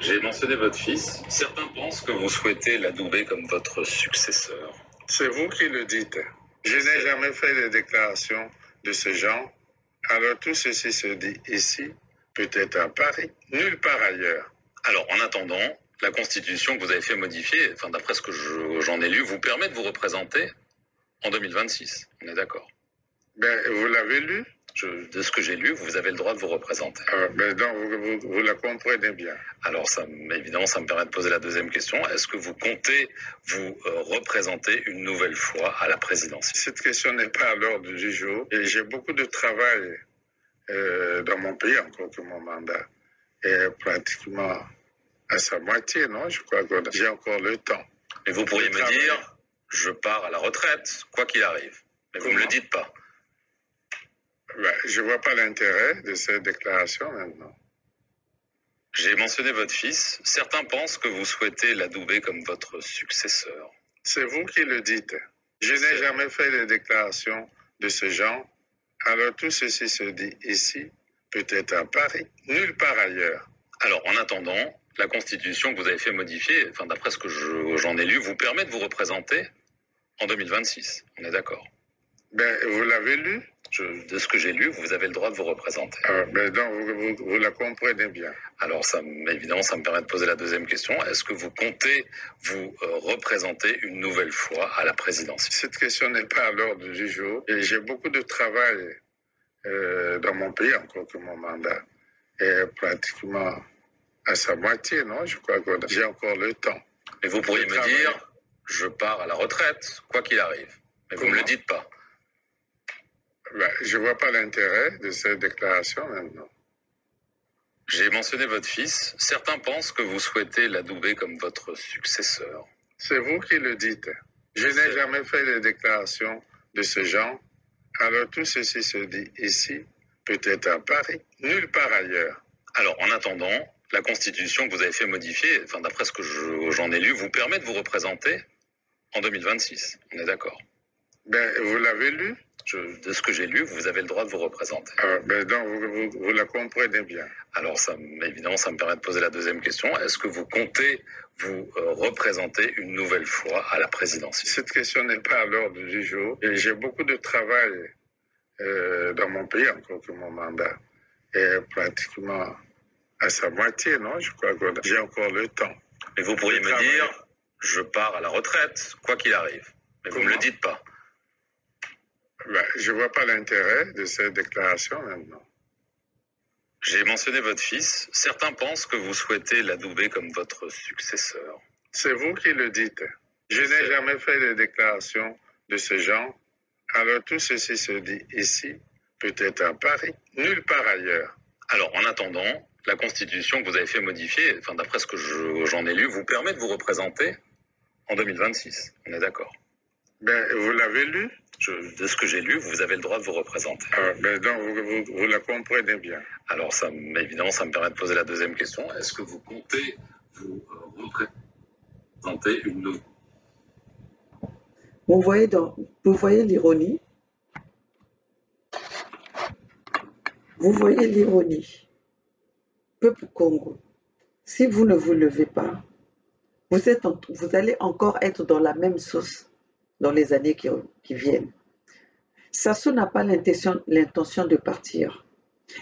J'ai mentionné votre fils. Certains pensent que vous souhaitez l'adouber comme votre successeur. C'est vous qui le dites. Je n'ai jamais fait de déclaration de ce genre. Alors tout ceci se dit ici, peut-être à Paris, nulle part ailleurs. Alors, en attendant, la Constitution que vous avez fait modifier, enfin d'après ce que j'en ai lu, vous permet de vous représenter en 2026. On est d'accord? Ben, vous l'avez lu? De ce que j'ai lu, vous avez le droit de vous représenter. Ben donc, vous la comprenez bien. Alors, évidemment, ça me permet de poser la deuxième question. Est-ce que vous comptez vous représenter une nouvelle fois à la présidence? Cette question n'est pas à l'ordre du jour. Et j'ai beaucoup de travail dans mon pays, encore que mon mandat est pratiquement à sa moitié, non? Je crois que j'ai encore le temps. Mais vous pourriez me dire, je pars à la retraite, quoi qu'il arrive. Mais vous ne me le dites pas. Ben, je ne vois pas l'intérêt de cette déclaration maintenant. J'ai mentionné votre fils. Certains pensent que vous souhaitez l'adouber comme votre successeur. C'est vous qui le dites. Je n'ai jamais fait de déclaration de ce genre. Alors tout ceci se dit ici, peut-être à Paris, nulle part ailleurs. Alors, en attendant, la Constitution que vous avez fait modifier, enfin d'après ce que j'en ai lu, vous permet de vous représenter en 2026. On est d'accord? Ben, vous l'avez lu? De ce que j'ai lu, vous avez le droit de vous représenter. Ben donc, vous la comprenez bien. Alors, évidemment, ça me permet de poser la deuxième question. Est-ce que vous comptez vous représenter une nouvelle fois à la présidence? Cette question n'est pas à l'ordre du jour. Et j'ai beaucoup de travail dans mon pays, encore que mon mandat est pratiquement à sa moitié, non? Je crois que j'ai encore le temps. Mais vous pourriez me dire, je pars à la retraite, quoi qu'il arrive. Mais vous ne me le dites pas. Ben, je ne vois pas l'intérêt de cette déclaration maintenant. J'ai mentionné votre fils. Certains pensent que vous souhaitez l'adouber comme votre successeur. C'est vous qui le dites. Je n'ai jamais fait de déclaration de ce genre. Alors tout ceci se dit ici, peut-être à Paris, nulle part ailleurs. Alors, en attendant, la Constitution que vous avez fait modifier, enfin d'après ce que j'en ai lu, vous permet de vous représenter en 2026. On est d'accord? Ben, vous l'avez lu? De ce que j'ai lu, vous avez le droit de vous représenter. Ben donc, vous la comprenez bien. Alors, évidemment, ça me permet de poser la deuxième question. Est-ce que vous comptez vous représenter une nouvelle fois à la présidence? Cette question n'est pas à l'ordre du jour. Et j'ai beaucoup de travail dans mon pays, encore que mon mandat est pratiquement à sa moitié, non? Je crois que j'ai encore le temps. Mais vous pourriez me dire, je pars à la retraite, quoi qu'il arrive. Mais vous ne me le dites pas. Ben, je ne vois pas l'intérêt de cette déclaration maintenant. J'ai mentionné votre fils. Certains pensent que vous souhaitez l'adouber comme votre successeur. C'est vous qui le dites. Je n'ai jamais fait de déclaration de ce genre. Alors tout ceci se dit ici, peut-être à Paris, nulle part ailleurs. Alors, en attendant, la Constitution que vous avez fait modifier, enfin d'après ce que j'en ai lu, vous permet de vous représenter en 2026. On est d'accord? Ben, vous l'avez lu? De ce que j'ai lu, vous avez le droit de vous représenter. Ben donc, vous la comprenez bien. Alors, évidemment, ça me permet de poser la deuxième question. Est-ce que vous comptez vous représenter une nouvelle? Vous voyez l'ironie? Vous voyez l'ironie? Peuple Congo, si vous ne vous levez pas, vous allez encore être dans la même sauce dans les années qui viennent. Sassou n'a pas l'intention de partir.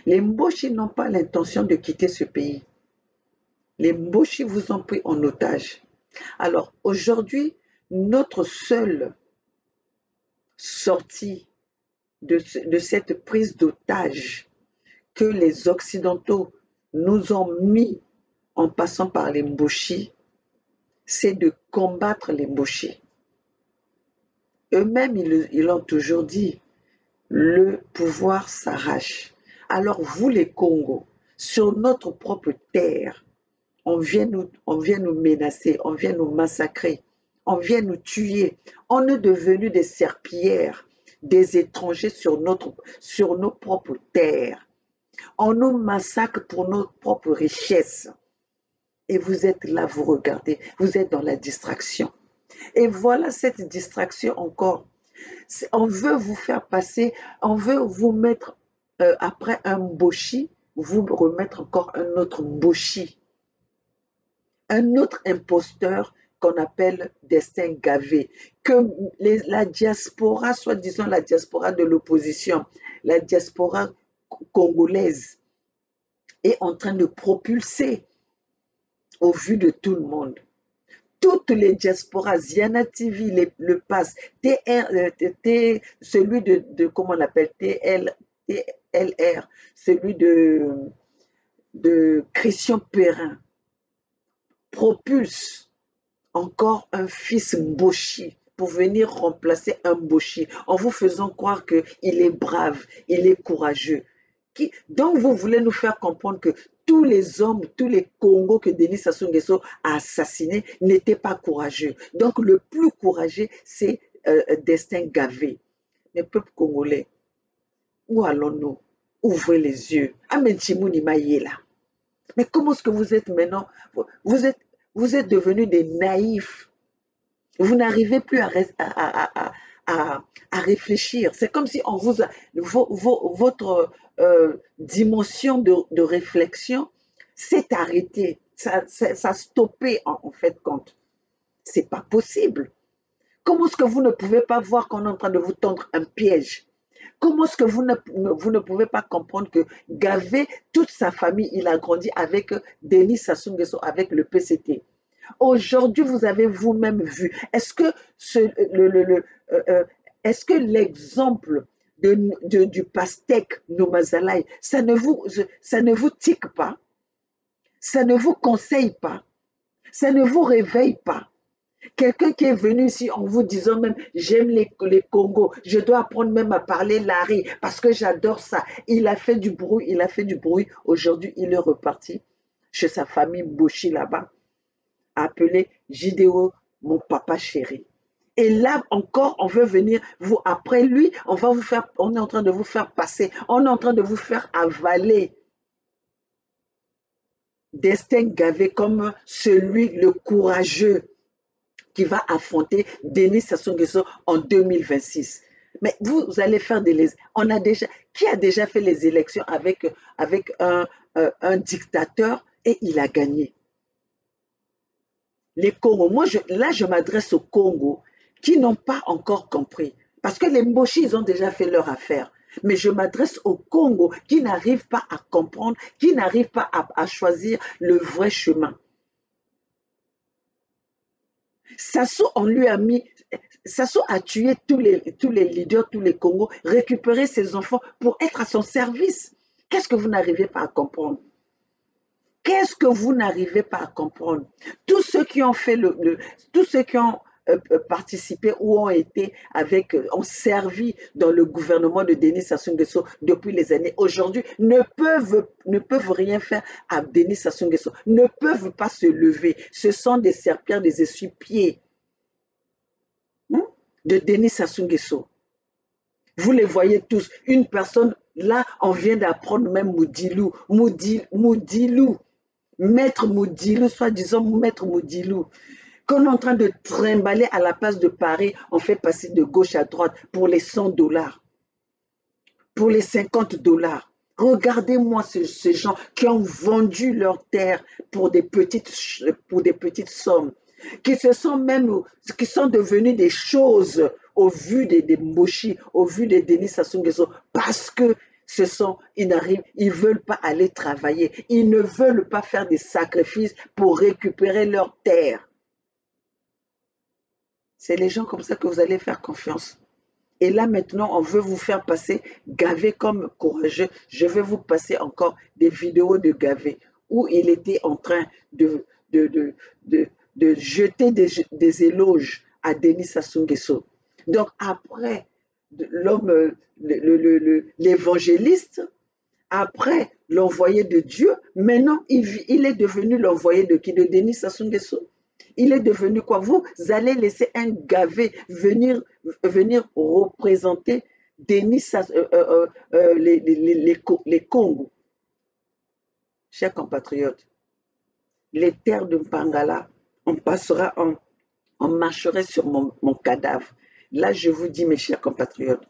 Les Mboshi n'ont pas l'intention de quitter ce pays. Les Mboshi vous ont pris en otage. Alors aujourd'hui, notre seule sortie de cette prise d'otage que les Occidentaux nous ont mis en passant par les Mboshi, c'est de combattre les Mboshi. Eux-mêmes, ils l'ont toujours dit, le pouvoir s'arrache. Alors vous les Congos, sur notre propre terre, on vient nous menacer, on vient nous massacrer, on vient nous tuer. On est devenus des serpillères, des étrangers sur nos propres terres. On nous massacre pour nos propres richesses. Et vous êtes là, vous regardez, vous êtes dans la distraction. Et voilà cette distraction encore. On veut vous faire passer, on veut vous mettre après un Mboshi, vous remettre encore un autre Mboshi. un autre imposteur qu'on appelle Destin Gavé, que la diaspora, soi-disant la diaspora de l'opposition, la diaspora congolaise, est en train de propulser au vu de tout le monde. Toutes les diasporas, Ziana TV, le pass, celui comment on l'appelle, TLR, celui de Christian Perrin, propulse encore un fils Mboshi pour venir remplacer un Mboshi en vous faisant croire qu'il est brave, il est courageux. Donc vous voulez nous faire comprendre que tous les hommes, tous les Congos que Denis Sassou Nguesso a assassinés n'étaient pas courageux. Donc le plus courageux, c'est Destin Gavé. Mais peuple congolais, où allons-nous? Ouvrez les yeux. Amenchimouni Mayela. Mais comment est-ce que vous êtes maintenant? Vous êtes devenus des naïfs. Vous n'arrivez plus à réfléchir. C'est comme si on vous a, votre dimension de réflexion s'est arrêtée. Ça a stoppé en fait compte. C'est pas possible. Comment est-ce que vous ne pouvez pas voir qu'on est en train de vous tendre un piège? Comment est-ce que vous ne pouvez pas comprendre que Gavé, toute sa famille, il a grandi avec Denis Sassou Nguesso, avec le PCT. Aujourd'hui, vous avez vous-même vu. Est-ce que l'exemple du pastèque Nomazalaï, ça ne vous tique pas? Ça ne vous conseille pas? Ça ne vous réveille pas? Quelqu'un qui est venu ici en vous disant même j'aime les Congos, je dois apprendre même à parler Lari parce que j'adore ça. Il a fait du bruit, il a fait du bruit. Aujourd'hui, il est reparti chez sa famille Boshi là-bas, appelé Jidéo, mon papa chéri. Et là encore, on veut venir vous après lui, on est en train de vous faire passer, on est en train de vous faire avaler Destin Gavé comme celui le courageux qui va affronter Denis Sassou Nguesso en 2026. Mais vous allez faire qui a déjà fait les élections avec un dictateur et il a gagné? Les Congos, là je m'adresse aux Congos qui n'ont pas encore compris. Parce que les Mboshi, ils ont déjà fait leur affaire. Mais je m'adresse aux Congo qui n'arrivent pas à comprendre, qui n'arrivent pas à choisir le vrai chemin. Sassou, Sassou a tué tous les leaders, tous les Congos, récupéré ses enfants pour être à son service. Qu'est-ce que vous n'arrivez pas à comprendre? Qu'est-ce que vous n'arrivez pas à comprendre? Tous ceux qui ont fait tous ceux qui ont participé ou ont servi dans le gouvernement de Denis Sassou Nguesso depuis les années, aujourd'hui, ne peuvent rien faire à Denis Sassou Nguesso, ne peuvent pas se lever. Ce sont des serpillères, des essuie-pieds de Denis Sassou Nguesso. Vous les voyez tous. Une personne, là, on vient d'apprendre même Moudilou, Maître Moudilou, soi-disant Maître Moudilou, qu'on est en train de trimballer à la place de Paris, on fait passer de gauche à droite pour les $100, pour les $50. Regardez-moi ces gens qui ont vendu leur terre pour des petites sommes, qui sont devenus des choses au vu des Mboshi, au vu des Denis Sassou Nguesso, parce que ils ne veulent pas aller travailler, ils ne veulent pas faire des sacrifices pour récupérer leur terre. C'est les gens comme ça que vous allez faire confiance. Et là maintenant, on veut vous faire passer Gavé comme courageux. Je vais vous passer encore des vidéos de Gavé où il était en train de jeter des éloges à Denis Sassou Nguesso. Donc après l'homme, l'évangéliste, après l'envoyé de Dieu, maintenant il est devenu l'envoyé de qui? De Denis Sassou Nguesso. Il est devenu quoi? Vous allez laisser un Gavé venir représenter Denis les Congos. Chers compatriotes, les terres de Mpangala, on marcherait sur mon cadavre. Là, je vous dis, mes chers compatriotes,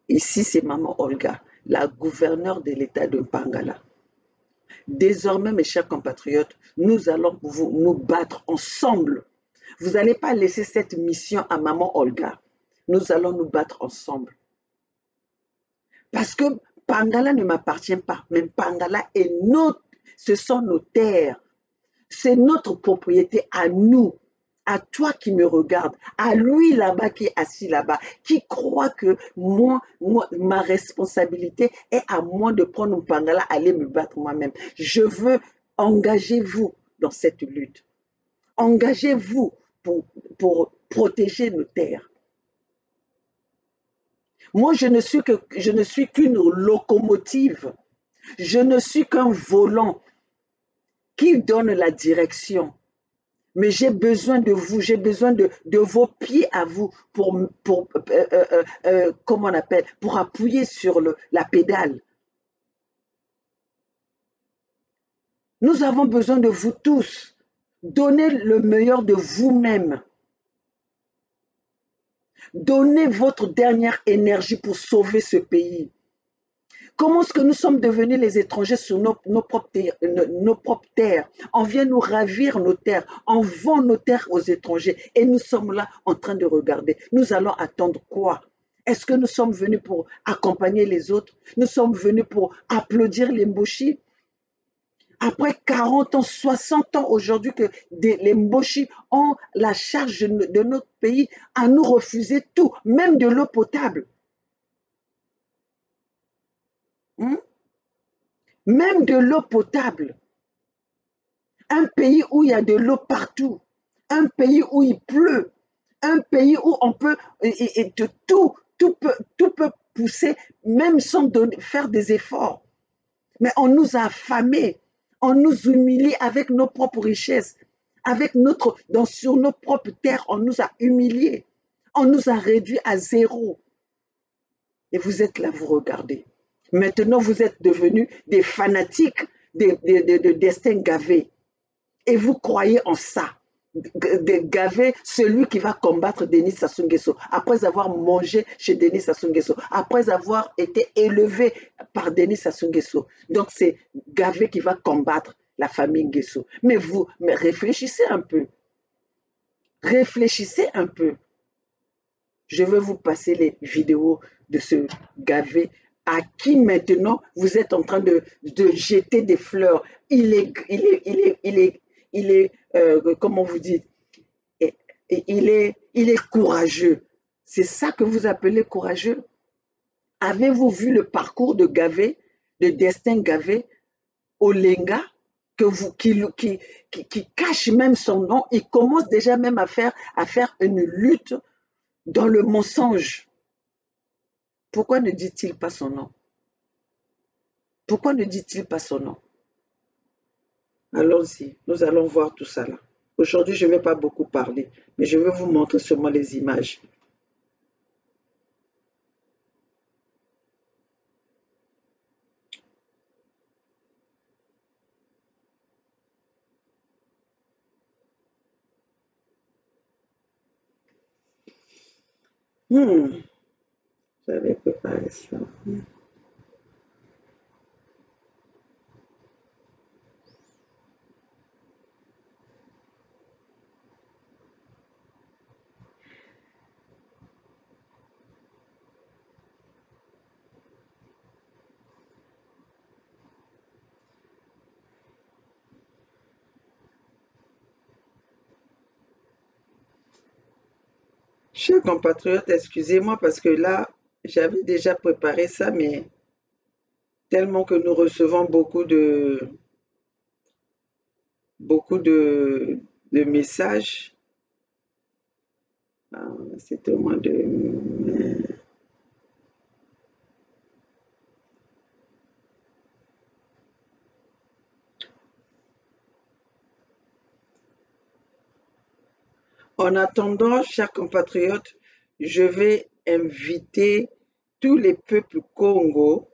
ici c'est Maman Olga, la gouverneure de l'État de Mpangala. Désormais, mes chers compatriotes, nous allons nous battre ensemble. Vous n'allez pas laisser cette mission à maman Olga. Nous allons nous battre ensemble. Parce que Pangala ne m'appartient pas, mais Pangala est ce sont nos terres. C'est notre propriété à nous, à toi qui me regarde, à lui là-bas qui est assis là-bas, qui croit que ma responsabilité est à moi de prendre mon Pangala, aller me battre moi-même. Je veux engager vous dans cette lutte. Engagez-vous pour protéger nos terres. Moi, je ne suis qu'une locomotive. Je ne suis qu'un volant qui donne la direction. Mais j'ai besoin de vous, j'ai besoin de vos pieds à vous comment on appelle, pour appuyer sur la pédale. Nous avons besoin de vous tous. Donnez le meilleur de vous-même. Donnez votre dernière énergie pour sauver ce pays. Comment est-ce que nous sommes devenus les étrangers sur nos propres terres? On vient nous ravir nos terres, on vend nos terres aux étrangers et nous sommes là en train de regarder. Nous allons attendre quoi? Est-ce que nous sommes venus pour accompagner les autres? Nous sommes venus pour applaudir les Mboshi? Après 40 ans, 60 ans aujourd'hui que les Mboshi ont la charge de notre pays à nous refuser tout, même de l'eau potable. Même de l'eau potable. Un pays où il y a de l'eau partout. Un pays où il pleut. Un pays où on peut, tout peut pousser, même sans faire des efforts. Mais on nous a affamés. On nous humilie avec nos propres richesses. Sur nos propres terres, on nous a humiliés. On nous a réduits à zéro. Et vous êtes là, vous regardez. Maintenant, vous êtes devenus des fanatiques de destin gavé. Et vous croyez en ça. De gaver celui qui va combattre Denis Sassou Nguesso, après avoir mangé chez Denis Sassou Nguesso, après avoir été élevé par Denis Sassou Nguesso. Donc c'est Gavé qui va combattre la famille Nguesso. Mais réfléchissez un peu. Réfléchissez un peu. Je vais vous passer les vidéos de ce Gavé à qui maintenant vous êtes en train de jeter des fleurs. Il est comment vous dites, il est courageux. C'est ça que vous appelez courageux? Avez-vous vu le parcours de Gavé, de Destin Gavé, Olenga, qui cache même son nom? Il commence déjà même à faire une lutte dans le mensonge. Pourquoi ne dit-il pas son nom? Pourquoi ne dit-il pas son nom? Allons-y, nous allons voir tout ça là. Aujourd'hui, je ne vais pas beaucoup parler, mais je vais vous montrer seulement les images. J'avais préparé ça. Chers compatriotes, excusez-moi parce que là, j'avais déjà préparé ça, mais tellement que nous recevons beaucoup de messages. C'était au mois de mai. En attendant, chers compatriotes, je vais inviter tous les peuples Congo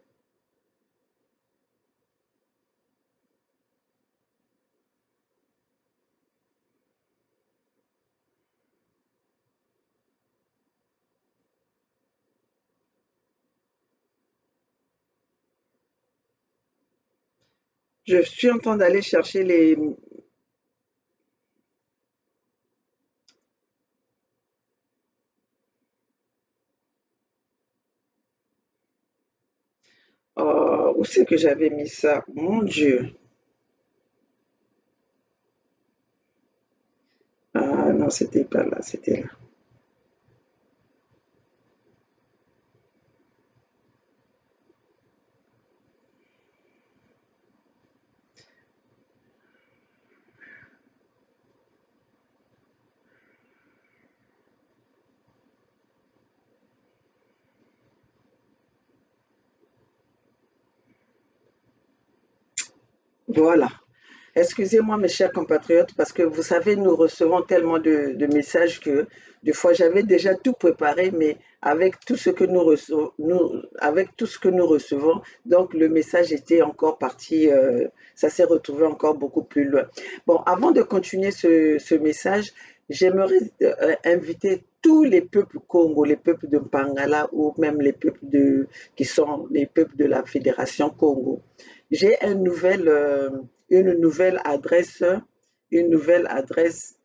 Je suis en train d'aller chercher les... où c'est que j'avais mis ça? Mon Dieu. Ah non, c'était pas là, c'était là. Voilà. Excusez-moi, mes chers compatriotes, parce que vous savez, nous recevons tellement de messages que des fois j'avais déjà tout préparé, mais avec tout ce que nous recevons, avec tout ce que nous recevons, donc le message était encore parti, ça s'est retrouvé encore beaucoup plus loin. Bon, avant de continuer ce message, j'aimerais inviter tous les peuples Congo, les peuples de Mpangala ou même les peuples qui sont les peuples de la Fédération Congo. J'ai une nouvelle adresse, une nouvelle adresse,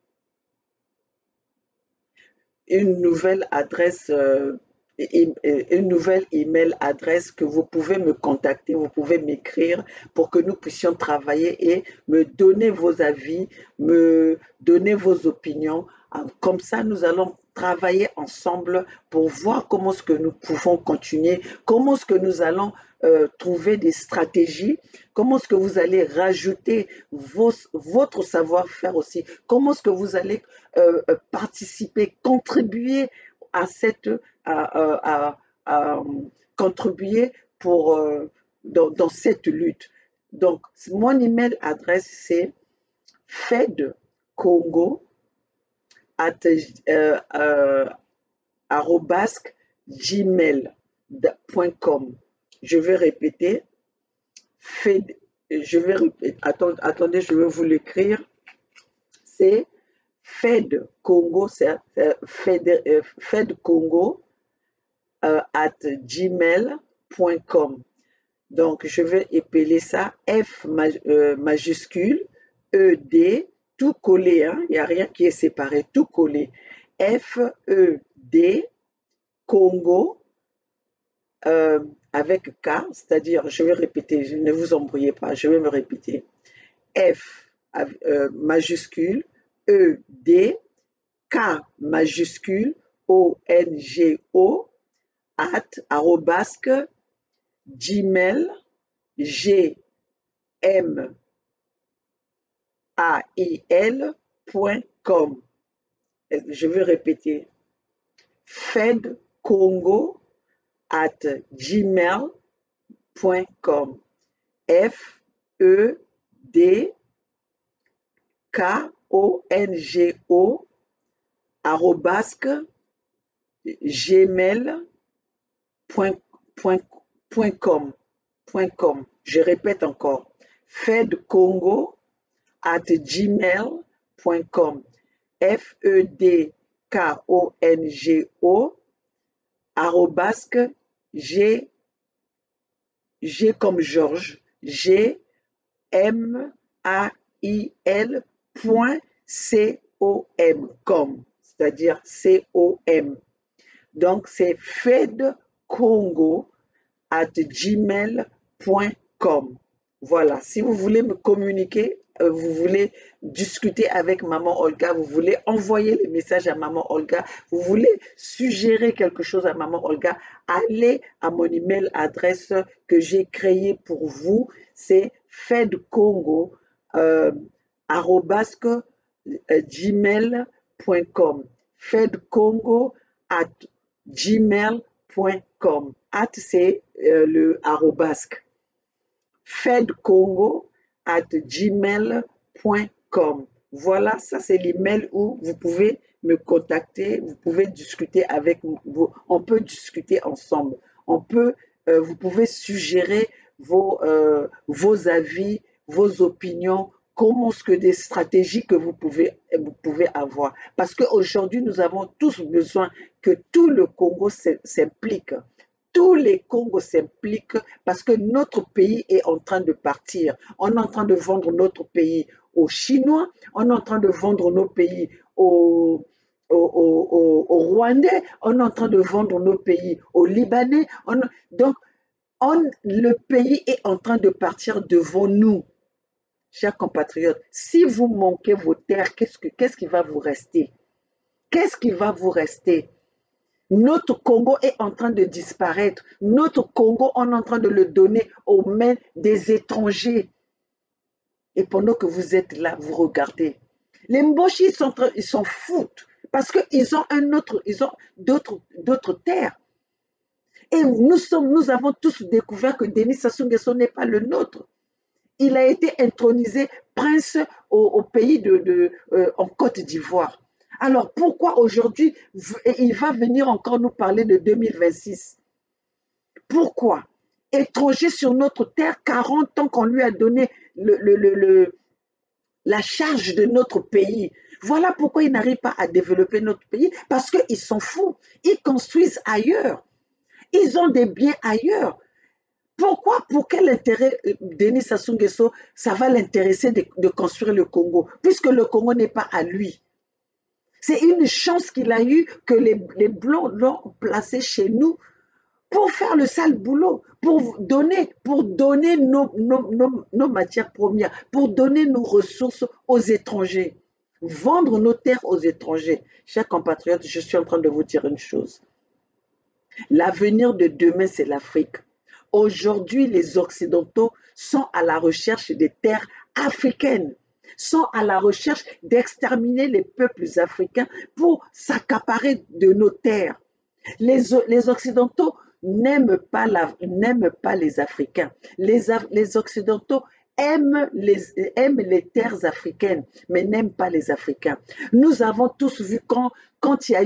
une nouvelle adresse, une nouvelle email adresse que vous pouvez me contacter, vous pouvez m'écrire pour que nous puissions travailler et me donner vos avis, me donner vos opinions. Comme ça, nous allons travailler ensemble pour voir comment est-ce que nous pouvons continuer, comment est-ce que nous allons trouver des stratégies, comment est-ce que vous allez rajouter votre savoir-faire aussi, comment est-ce que vous allez participer, contribuer à cette à contribuer pour dans cette lutte. Donc mon email adresse c'est fedcongo at gmail.com. Je vais répéter fed, je vais répéter, attendez, je vais vous l'écrire. C'est Fed Congo, c'est Fed Congo at gmail.com. Donc, je vais épeler ça F majuscule, E, D, tout collé, hein? Il n'y a rien qui est séparé, tout collé. F, E, D, Congo, avec K, c'est-à-dire, je vais répéter, ne vous embrouillez pas, je vais me répéter. F majuscule, E, D, K majuscule, ONGO, arrobasque, gmail, gmail.com. Je vais répéter. fedcongo at gmail.com. FEDKONGO arrobasque gmail.com. Je répète encore. fedcongo at gmail.com. FEDKONGO arrobasque G comme Georges, gmail.com, c'est-à-dire COM. Donc, c'est fedcongo at gmail.com. Voilà, si vous voulez me communiquer, vous voulez discuter avec Maman Olga, vous voulez envoyer les messages à Maman Olga, vous voulez suggérer quelque chose à Maman Olga, allez à mon email adresse que j'ai créé pour vous, c'est fedcongo gmail.com. fedcongo at gmail.com. At, c'est le arrobasque. fedcongo at gmail.com. Voilà, ça c'est l'email où vous pouvez me contacter, vous pouvez discuter avec vous, on peut discuter ensemble. Vous pouvez suggérer vos avis, vos opinions, comment est-ce que des stratégies que vous pouvez avoir. Parce qu'aujourd'hui, nous avons tous besoin que tout le Congo s'implique. tous les Congos s'impliquent parce que notre pays est en train de partir. On est en train de vendre notre pays aux Chinois, on est en train de vendre nos pays aux Rwandais, on est en train de vendre nos pays aux Libanais. Donc, le pays est en train de partir devant nous, chers compatriotes. Si vous manquez vos terres, qu'est-ce qui va vous rester? Qu'est-ce qui va vous rester? Notre Congo est en train de disparaître. Notre Congo, on est en train de le donner aux mains des étrangers. Et pendant que vous êtes là, vous regardez. Les Mboshi, ils s'en foutent parce qu'ils ont d'autres terres. Et nous avons tous découvert que Denis Sassou Nguesso n'est pas le nôtre. Il a été intronisé prince au pays en Côte d'Ivoire. Alors pourquoi aujourd'hui, il va venir encore nous parler de 2026? Pourquoi? Étranger sur notre terre, 40 ans qu'on lui a donné la charge de notre pays. Voilà pourquoi il n'arrive pas à développer notre pays, parce qu'ils s'en foutent. Ils construisent ailleurs. Ils ont des biens ailleurs. Pourquoi? Pour quel intérêt Denis Sassou Nguesso, ça va l'intéresser de construire le Congo, puisque le Congo n'est pas à lui. C'est une chance qu'il a eue que les Blancs l'ont placé chez nous pour faire le sale boulot, pour donner nos matières premières, pour donner nos ressources aux étrangers, vendre nos terres aux étrangers. Chers compatriotes, je suis en train de vous dire une chose. L'avenir de demain, c'est l'Afrique. Aujourd'hui, les Occidentaux sont à la recherche des terres africaines, sont à la recherche d'exterminer les peuples africains pour s'accaparer de nos terres. Les Occidentaux n'aiment pas les Africains. Les Occidentaux aiment les terres africaines, mais n'aiment pas les Africains. Nous avons tous vu quand la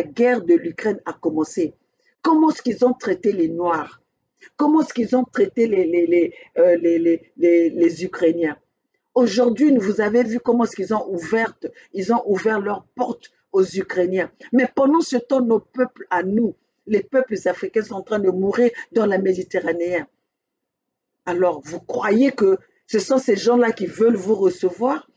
guerre de l'Ukraine a commencé, comment est-ce qu'ils ont traité les Noirs, comment est-ce qu'ils ont traité les Ukrainiens. Aujourd'hui, vous avez vu comment est-ce qu'ils ont ouvert leurs portes aux Ukrainiens. Mais pendant ce temps, nos peuples à nous, les peuples africains sont en train de mourir dans la Méditerranée. Alors, vous croyez que ce sont ces gens-là qui veulent vous recevoir?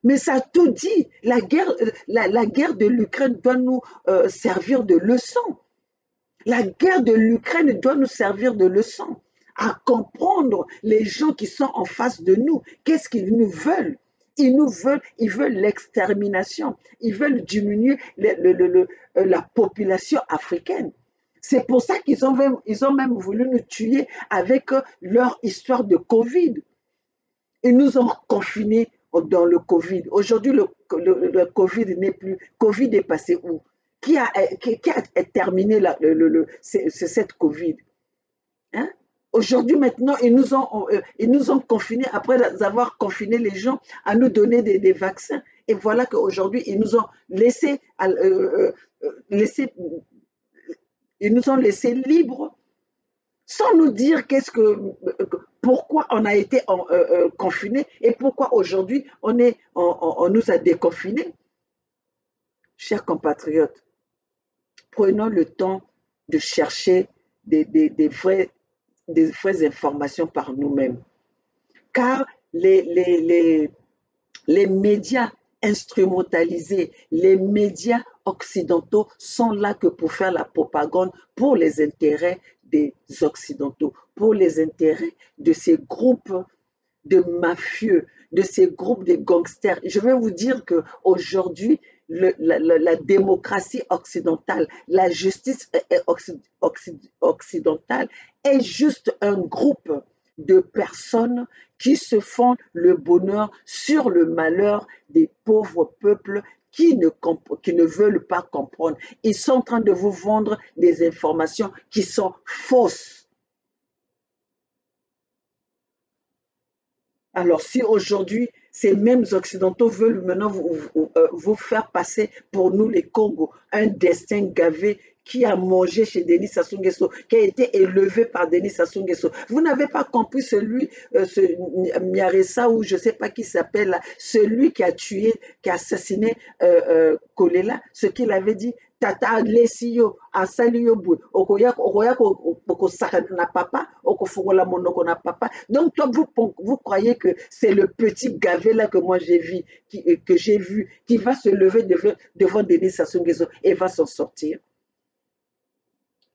Mais ça a tout dit. La guerre de l'Ukraine doit nous servir de leçon. La guerre de l'Ukraine doit nous servir de leçon à comprendre les gens qui sont en face de nous. Qu'est-ce qu'ils nous veulent? Ils veulent l'extermination. Ils veulent diminuer la population africaine. C'est pour ça qu'ils ont même voulu nous tuer avec leur histoire de Covid. Ils nous ont confinés dans le Covid. Aujourd'hui, le Covid n'est plus. Covid est passé où? Qui a terminé cette Covid? Hein? Aujourd'hui, maintenant, ils nous ont confinés après avoir confiné les gens à nous donner des vaccins. Et voilà qu'aujourd'hui, ils nous ont laissés libres sans nous dire pourquoi on a été confinés et pourquoi aujourd'hui on nous a déconfinés. Chers compatriotes, prenons le temps de chercher des vraies informations par nous-mêmes. Car les médias instrumentalisés, les médias occidentaux sont là que pour faire la propagande pour les intérêts des Occidentaux, pour les intérêts de ces groupes de mafieux, de ces groupes de gangsters. Je vais vous dire qu'aujourd'hui, la démocratie occidentale, la justice occidentale est juste un groupe de personnes qui se font le bonheur sur le malheur des pauvres peuples qui ne veulent pas comprendre. Ils sont en train de vous vendre des informations qui sont fausses. Alors, si aujourd'hui, ces mêmes Occidentaux veulent maintenant vous faire passer pour nous les Congos, un destin gavé qui a mangé chez Denis Sassou Nguesso, qui a été élevé par Denis Sassou Nguesso. Vous n'avez pas compris celui, ce Miaressa ou je ne sais pas qui s'appelle là, celui qui a tué, qui a assassiné Kolela, ce qu'il avait dit. Tata Lesio, Asali Yobu, Okoyak, Okosaka na papa, Okofogola Monoko na papa. Donc, toi, vous croyez que c'est le petit gavé là que moi j'ai vu, qui va se lever devant Denis Sassou Nguesso et va s'en sortir.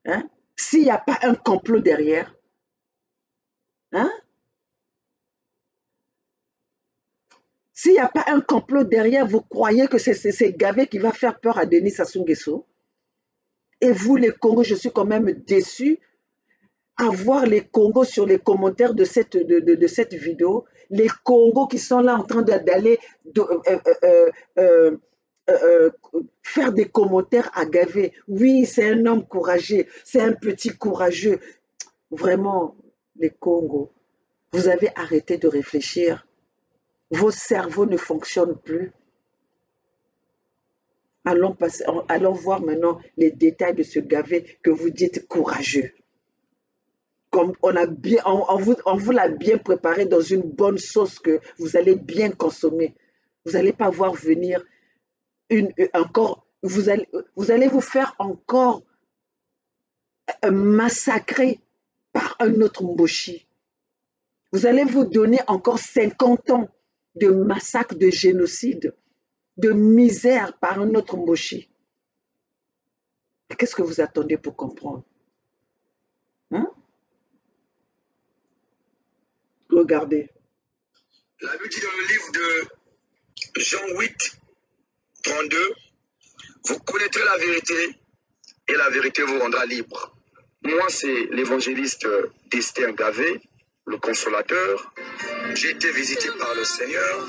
Hein? S'il n'y a pas un complot derrière, hein? S'il n'y a pas un complot derrière, vous croyez que c'est Gavé qui va faire peur à Denis Sassou Nguesso? Et vous, les Congos, je suis quand même déçu à voir les Congos sur les commentaires de cette vidéo. Les Congos qui sont là en train d'aller faire des commentaires à Gavé. Oui, c'est un homme courageux, c'est un petit courageux. Vraiment, les Congos, vous avez arrêté de réfléchir. Vos cerveaux ne fonctionnent plus. Allons voir maintenant les détails de ce Gavé que vous dites courageux. Comme on vous l'a bien préparé dans une bonne sauce que vous allez bien consommer. Vous n'allez pas voir venir vous allez vous faire encore massacrer par un autre Mboshi. Vous allez vous donner encore 50 ans de massacre, de génocide, de misère par un autre Mboshi. Qu'est-ce que vous attendez pour comprendre? Hein? Regardez. La Bible dit dans le livre de Jean 8, 32, vous connaîtrez la vérité et la vérité vous rendra libre. Moi, c'est l'évangéliste Destin Gavé, le consolateur. J'ai été visité par le Seigneur.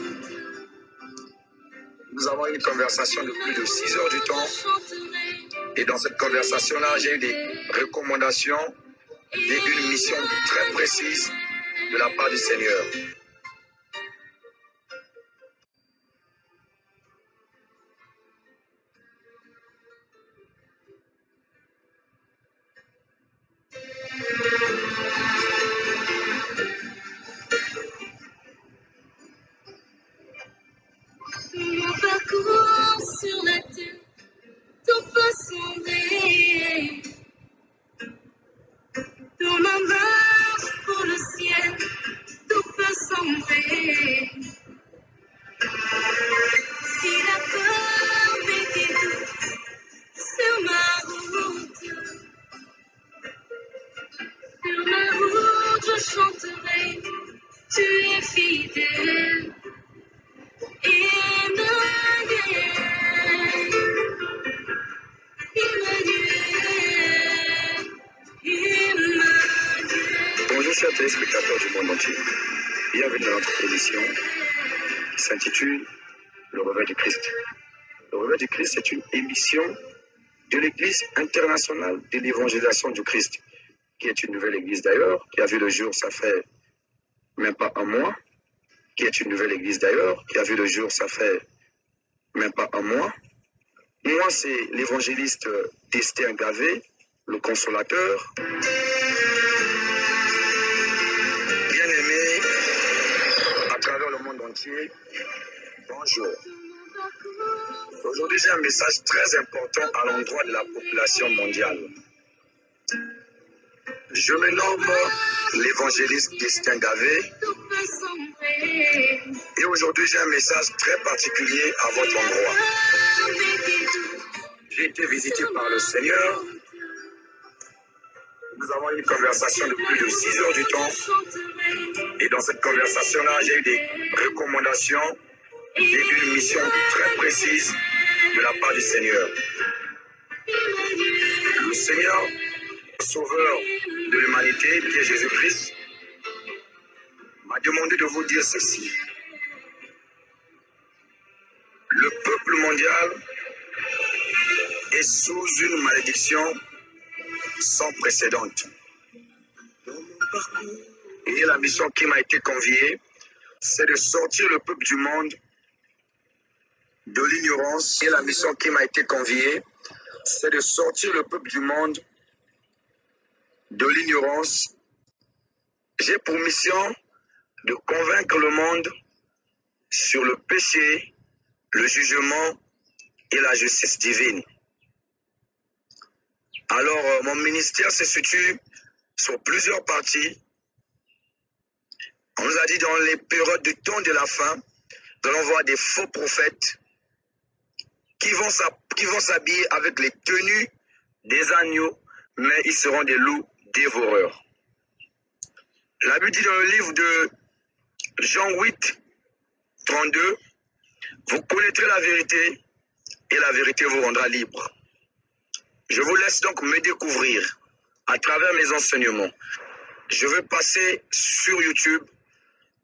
Nous avons eu une conversation de plus de 6 heures du temps. Et dans cette conversation-là, j'ai eu des recommandations et une mission très précise de la part du Seigneur. Mon parcours sur la terre, tout peut sombrer. Dans ma marche pour le ciel, tout peut sombrer. Si la peur met des doutes sur ma route, je chanterai, tu es fidèle. Bonjour chers téléspectateurs du monde entier, bienvenue dans notre émission qui s'intitule Le Réveil du Christ. Le Réveil du Christ est une émission de l'Église internationale de l'évangélisation du Christ, qui est une nouvelle église d'ailleurs, qui a vu le jour, ça fait même pas un mois, qui est une nouvelle église d'ailleurs, qui a vu le jour, ça fait même pas un mois. Moi, c'est l'évangéliste Destin Gavé, le consolateur. Bien-aimé à travers le monde entier, bonjour. Aujourd'hui, j'ai un message très important à l'endroit de la population mondiale. Je me nomme l'évangéliste Destin Gavé et aujourd'hui, j'ai un message très particulier à votre endroit. J'ai été visité par le Seigneur. Nous avons eu une conversation de plus de 6 heures du temps. Et dans cette conversation-là, j'ai eu des recommandations et une mission très précise de la part du Seigneur. Le Seigneur, sauveur de l'humanité, qui est Jésus-Christ, m'a demandé de vous dire ceci. Le peuple mondial est sous une malédiction sans précédente. Et la mission qui m'a été confiée, c'est de sortir le peuple du monde de l'ignorance. Et la mission qui m'a été confiée, c'est de sortir le peuple du monde de l'ignorance. J'ai pour mission de convaincre le monde sur le péché, le jugement et la justice divine. Alors, mon ministère se situe sur plusieurs parties. On nous a dit dans les périodes du temps de la fin, nous allons voir des faux prophètes qui vont s'habiller avec les tenues des agneaux, mais ils seront des loups dévoreurs. La Bible dit dans le livre de Jean 8, 32, vous connaîtrez la vérité et la vérité vous rendra libre. Je vous laisse donc me découvrir à travers mes enseignements. Je veux passer sur YouTube.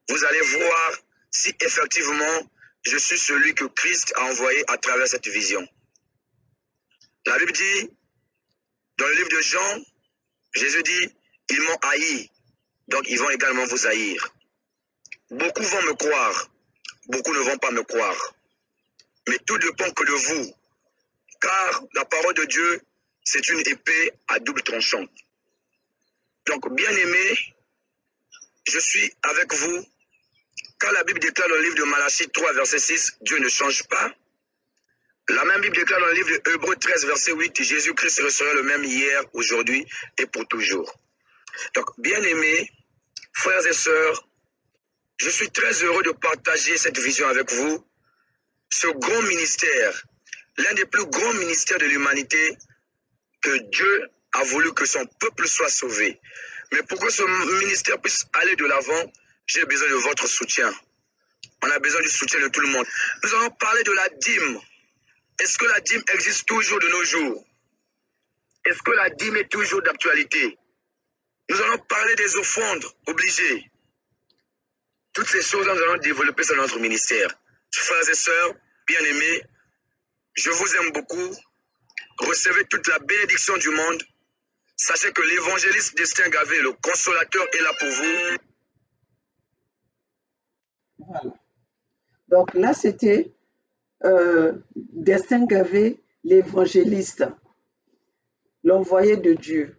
Vous allez voir si effectivement je suis celui que Christ a envoyé à travers cette vision. La Bible dit, dans le livre de Jean, Jésus dit, ils m'ont haï, donc ils vont également vous haïr. Beaucoup vont me croire, beaucoup ne vont pas me croire. Mais tout dépend que de vous, car la parole de Dieu, c'est une épée à double tranchant. Donc, bien-aimés, je suis avec vous. Quand la Bible déclare dans le livre de Malachie 3, verset 6, Dieu ne change pas. La même Bible déclare dans le livre de Hébreux 13, verset 8, Jésus-Christ restera le même hier, aujourd'hui et pour toujours. Donc, bien-aimés, frères et sœurs, je suis très heureux de partager cette vision avec vous. Ce grand ministère, l'un des plus grands ministères de l'humanité, que Dieu a voulu que son peuple soit sauvé. Mais pour que ce ministère puisse aller de l'avant, j'ai besoin de votre soutien. On a besoin du soutien de tout le monde. Nous allons parler de la dîme. Est-ce que la dîme existe toujours de nos jours? Est-ce que la dîme est toujours d'actualité? Nous allons parler des offrandes obligées. Toutes ces choses, nous allons développer sur notre ministère. Frères et sœurs, bien-aimés, je vous aime beaucoup. Recevez toute la bénédiction du monde. Sachez que l'évangéliste Destin Gavé, le consolateur, est là pour vous. Voilà. Donc là, c'était Destin Gavé, l'évangéliste, l'envoyé de Dieu.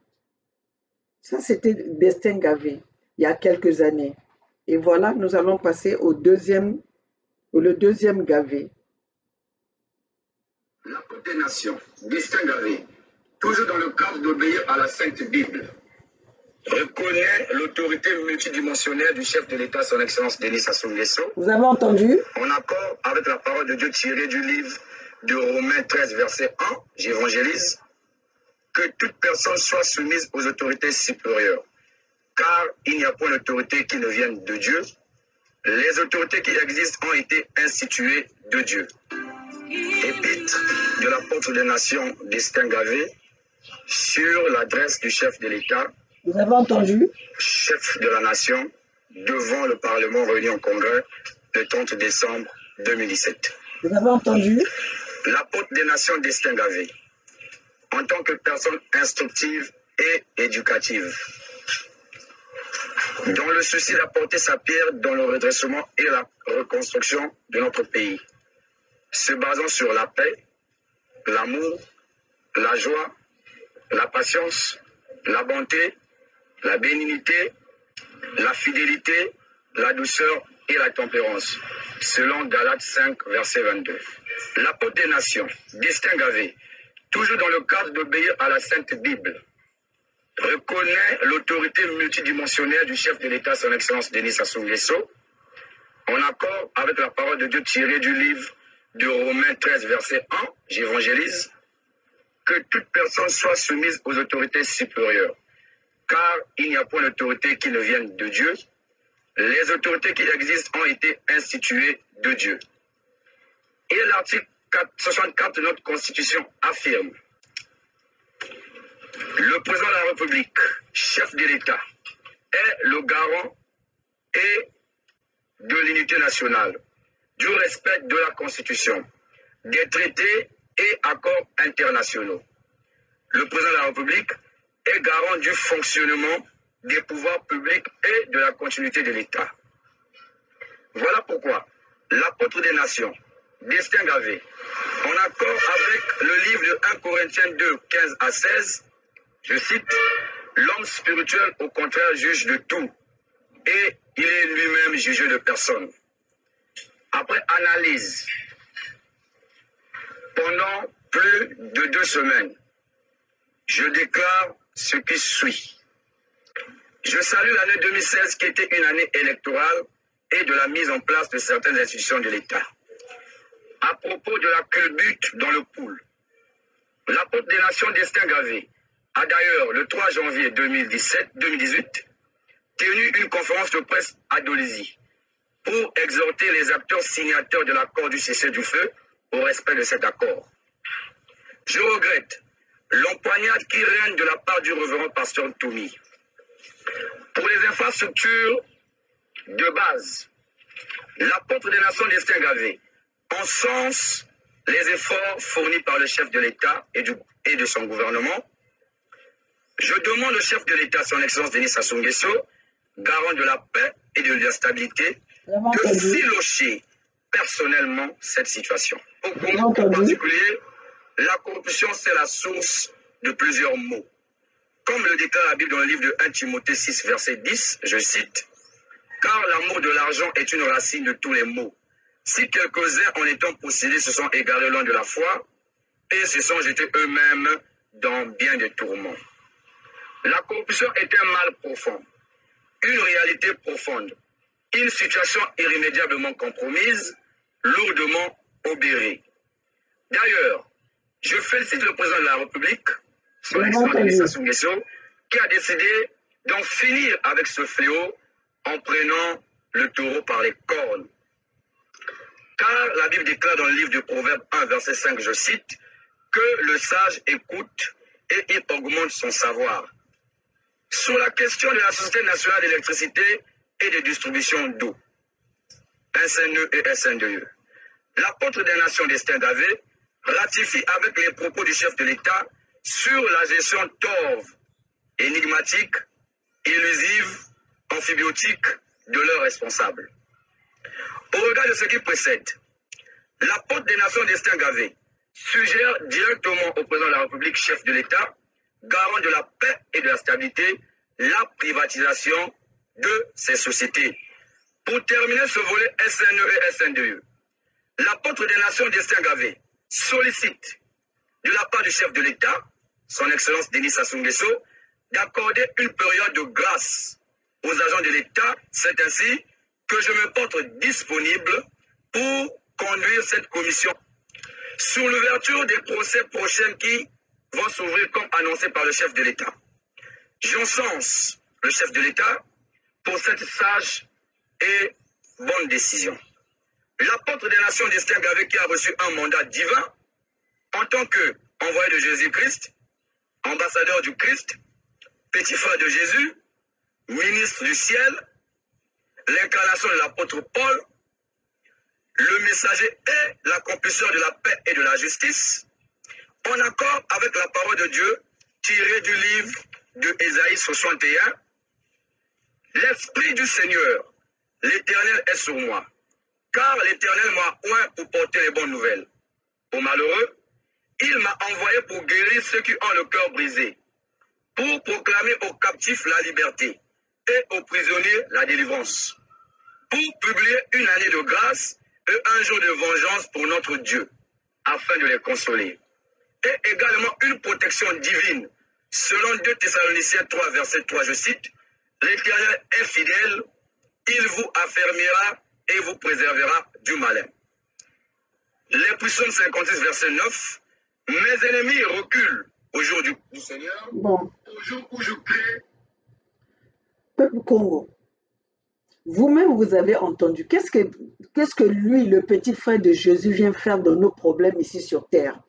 Ça, c'était Destin Gavé, il y a quelques années. Et voilà, nous allons passer le deuxième Gavé. L'apôtre des nations, Destin Gavé, toujours dans le cadre d'obéir à la Sainte Bible, reconnaît l'autorité multidimensionnelle du chef de l'État, son Excellence Denis Sassou Nguesso. Vous avez entendu? En accord avec la parole de Dieu tirée du livre de Romains 13, verset 1, j'évangélise, que toute personne soit soumise aux autorités supérieures, car il n'y a point d'autorité qui ne vienne de Dieu. Les autorités qui existent ont été instituées de Dieu. Épître de l'apôtre des nations Destin Gavé sur l'adresse du chef de l'État, Vous avez entendu? chef de la nation, devant le Parlement réuni en congrès le 30 décembre 2017. Vous avez entendu? L'apôtre des nations Destin Gavé, en tant que personne instructive et éducative, dans le souci d'apporter sa pierre dans le redressement et la reconstruction de notre pays, se basant sur la paix, l'amour, la joie, la patience, la bonté, la bénignité, la fidélité, la douceur et la tempérance, selon Galates 5, verset 22. L'apôtre des nations, Destin Gavé, toujours dans le cadre d'obéir à la Sainte Bible, reconnaît l'autorité multidimensionnelle du chef de l'État, son Excellence Denis Sassou Nguesso, en accord avec la parole de Dieu tirée du livre de Romains 13, verset 1, j'évangélise, que toute personne soit soumise aux autorités supérieures, car il n'y a point d'autorité qui ne vienne de Dieu. Les autorités qui existent ont été instituées de Dieu. Et l'article 64 de notre Constitution affirme: le président de la République, chef de l'État, est le garant et de l'unité nationale, du respect de la Constitution, des traités et accords internationaux. Le président de la République est garant du fonctionnement des pouvoirs publics et de la continuité de l'État. Voilà pourquoi l'apôtre des nations, destin gravé, en accord avec le livre de 1 Corinthiens 2, 15 à 16, je cite, « L'homme spirituel, au contraire, juge de tout, et il est lui-même jugé de personne. » Après analyse, pendant plus de 2 semaines, je déclare ce qui suit. Je salue l'année 2016 qui était une année électorale et de la mise en place de certaines institutions de l'État. À propos de la culbute dans le pool, l'apôtre des Nations destin gravé a d'ailleurs le 3 janvier 2018 tenu une conférence de presse à Dolisie pour exhorter les acteurs signataires de l'accord du cessez-du-feu au respect de cet accord. Je regrette l'empoignade qui règne de la part du révérend pasteur Toumi. Pour les infrastructures de base, l'apôtre des Nations destin gravé encense les efforts fournis par le chef de l'État et de son gouvernement. Je demande au chef de l'État, son Excellence Denis Sassou Nguesso, garant de la paix et de la stabilité, de filocher personnellement cette situation. Au Congo en particulier, la corruption, c'est la source de plusieurs maux. Comme le déclare la Bible dans le livre de 1 Timothée 6, verset 10, je cite, « Car l'amour de l'argent est une racine de tous les maux. Si quelques-uns en étant possédés se sont égarés loin de la foi et se sont jetés eux-mêmes dans bien des tourments. » La corruption est un mal profond, une réalité profonde, une situation irrémédiablement compromise, lourdement obérée. D'ailleurs, je félicite le président de la République, son Excellence Denis Sassou Nguesso, qui a décidé d'en finir avec ce fléau en prenant le taureau par les cornes. Car la Bible déclare dans le livre de Proverbes 1, verset 5, je cite, que le sage écoute et il augmente son savoir. Sur la question de la Société nationale d'électricité et de distribution d'eau, SNE et SNDE, l'apôtre des Nations destin gravé ratifie avec les propos du chef de l'État sur la gestion torve, énigmatique, illusive, amphibiotique de leurs responsables. Au regard de ce qui précède, l'apôtre des Nations destin gravé suggère directement au président de la République, chef de l'État, garant de la paix et de la stabilité, la privatisation de ces sociétés. Pour terminer ce volet SNE et SNDE, l'apôtre des Nations destin gravé sollicite de la part du chef de l'État, son Excellence Denis Sassou Nguesso, d'accorder une période de grâce aux agents de l'État. C'est ainsi que je me porte disponible pour conduire cette commission sur l'ouverture des procès prochains qui vont s'ouvrir comme annoncé par le chef de l'État. J'encense le chef de l'État pour cette sage et bonne décision. L'apôtre des Nations destin gravé qui a reçu un mandat divin en tant qu'envoyé de Jésus-Christ, ambassadeur du Christ, petit frère de Jésus, ministre du ciel, l'incarnation de l'apôtre Paul, le messager et l'accomplisseur de la paix et de la justice, en accord avec la parole de Dieu tirée du livre de Ésaïe 61, l'Esprit du Seigneur, l'Éternel est sur moi, car l'Éternel m'a oint pour porter les bonnes nouvelles. Aux malheureux, il m'a envoyé pour guérir ceux qui ont le cœur brisé, pour proclamer aux captifs la liberté et aux prisonniers la délivrance, pour publier une année de grâce et un jour de vengeance pour notre Dieu, afin de les consoler. Et également une protection divine, selon 2 Thessaloniciens 3, verset 3, je cite, « L'Éternel est fidèle, il vous affermira et vous préservera du malin. » Les Psaumes 56, verset 9, « Mes ennemis reculent au jour du Seigneur, au jour où je crée. » Peuple Congo, vous-même, vous avez entendu. Qu'est-ce que lui, le petit frère de Jésus, vient faire dans nos problèmes ici sur terre?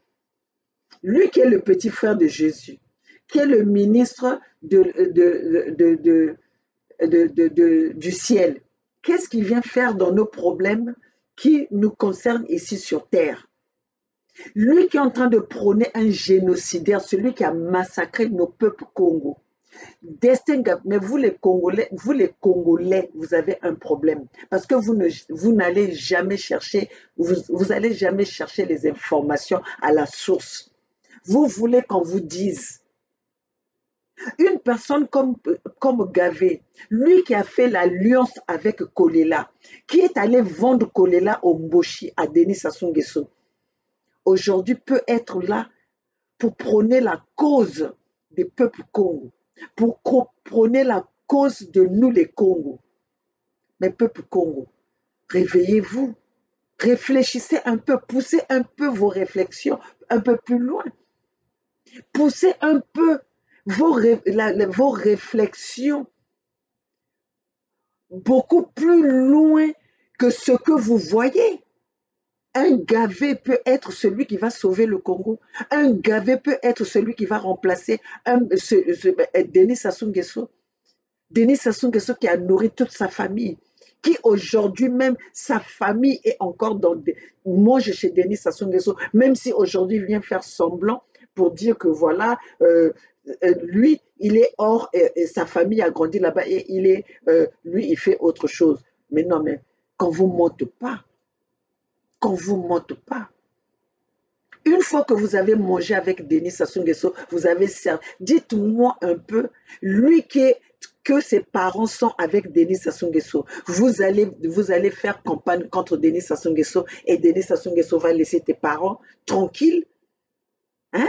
Lui qui est le petit frère de Jésus, qui est le ministre du ciel, qu'est-ce qu'il vient faire dans nos problèmes qui nous concernent ici sur terre? Lui qui est en train de prôner un génocidaire, celui qui a massacré nos peuples Congo, Destin Gave, mais vous les Congolais, vous avez un problème. Parce que vous n'allez jamais chercher, vous allez jamais chercher les informations à la source. Vous voulez qu'on vous dise. Une personne comme Gavé, lui qui a fait l'alliance avec Kolela, qui est allé vendre Kolela au Mboshi à Denis Sassou Nguesso, aujourd'hui peut être là pour prôner la cause des peuples Congo, pour prôner la cause de nous les Congos. Mais peuple Congo, réveillez-vous, réfléchissez un peu, poussez un peu vos réflexions un peu plus loin. Poussez un peu vos réflexions beaucoup plus loin que ce que vous voyez. Un Gavé peut être celui qui va sauver le Congo. Un Gavé peut être celui qui va remplacer Denis Sassou Nguesso. Denis Sassou Nguesso qui a nourri toute sa famille, qui aujourd'hui même, sa famille est encore mange chez Denis Sassou Nguesso, même si aujourd'hui il vient faire semblant pour dire que voilà, lui, il est hors et sa famille a grandi là-bas et lui, il fait autre chose. Mais non, mais qu'on vous monte pas. Qu'on vous monte pas. Une fois que vous avez mangé avec Denis Sassou Nguesso, vous avez servi. Dites-moi un peu, lui que ses parents sont avec Denis Sassou Nguesso, vous allez faire campagne contre Denis Sassou Nguesso et Denis Sassou Nguesso va laisser tes parents tranquilles? Hein?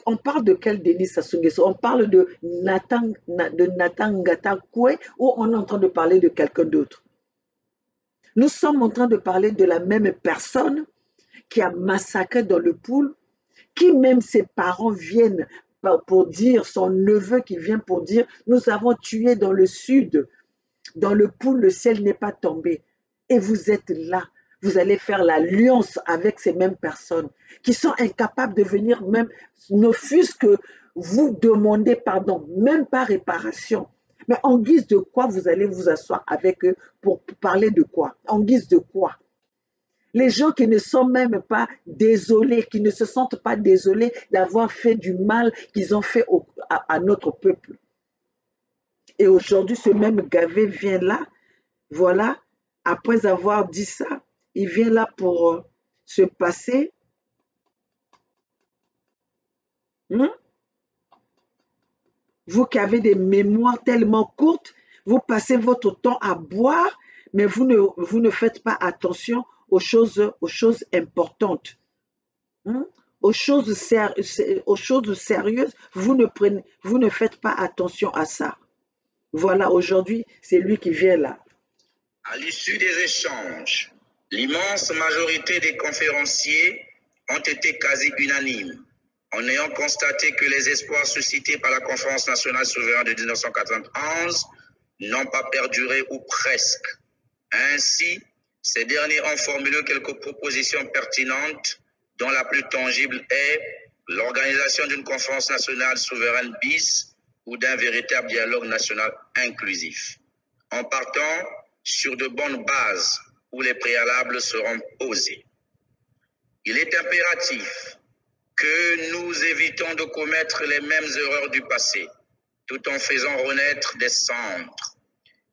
On parle de quel Denis Sassou Nguesso? On parle de Nathan Ngata Koué ou on est en train de parler de quelqu'un d'autre? Nous sommes en train de parler de la même personne qui a massacré dans le Poul, qui même ses parents viennent pour dire, son neveu qui vient pour dire, nous avons tué dans le sud, dans le Poul, le ciel n'est pas tombé. Et vous êtes là, vous allez faire l'alliance avec ces mêmes personnes qui sont incapables de venir même, ne fût-ce que vous demander pardon, même pas réparation. Mais en guise de quoi vous allez vous asseoir avec eux pour parler de quoi? En guise de quoi? Les gens qui ne sont même pas désolés, qui ne se sentent pas désolés d'avoir fait du mal qu'ils ont fait à notre peuple. Et aujourd'hui, ce même Gavé vient là, voilà, après avoir dit ça, il vient là pour se passer. Vous qui avez des mémoires tellement courtes, vous passez votre temps à boire, mais vous ne faites pas attention aux choses importantes. Aux choses sérieuses, vous ne faites pas attention à ça. Voilà, aujourd'hui, c'est lui qui vient là. À l'issue des échanges, l'immense majorité des conférenciers ont été quasi unanimes, en ayant constaté que les espoirs suscités par la Conférence nationale souveraine de 1991 n'ont pas perduré ou presque. Ainsi, ces derniers ont formulé quelques propositions pertinentes, dont la plus tangible est l'organisation d'une conférence nationale souveraine bis ou d'un véritable dialogue national inclusif, en partant sur de bonnes bases où les préalables seront posés. Il est impératif que nous évitons de commettre les mêmes erreurs du passé, tout en faisant renaître des cendres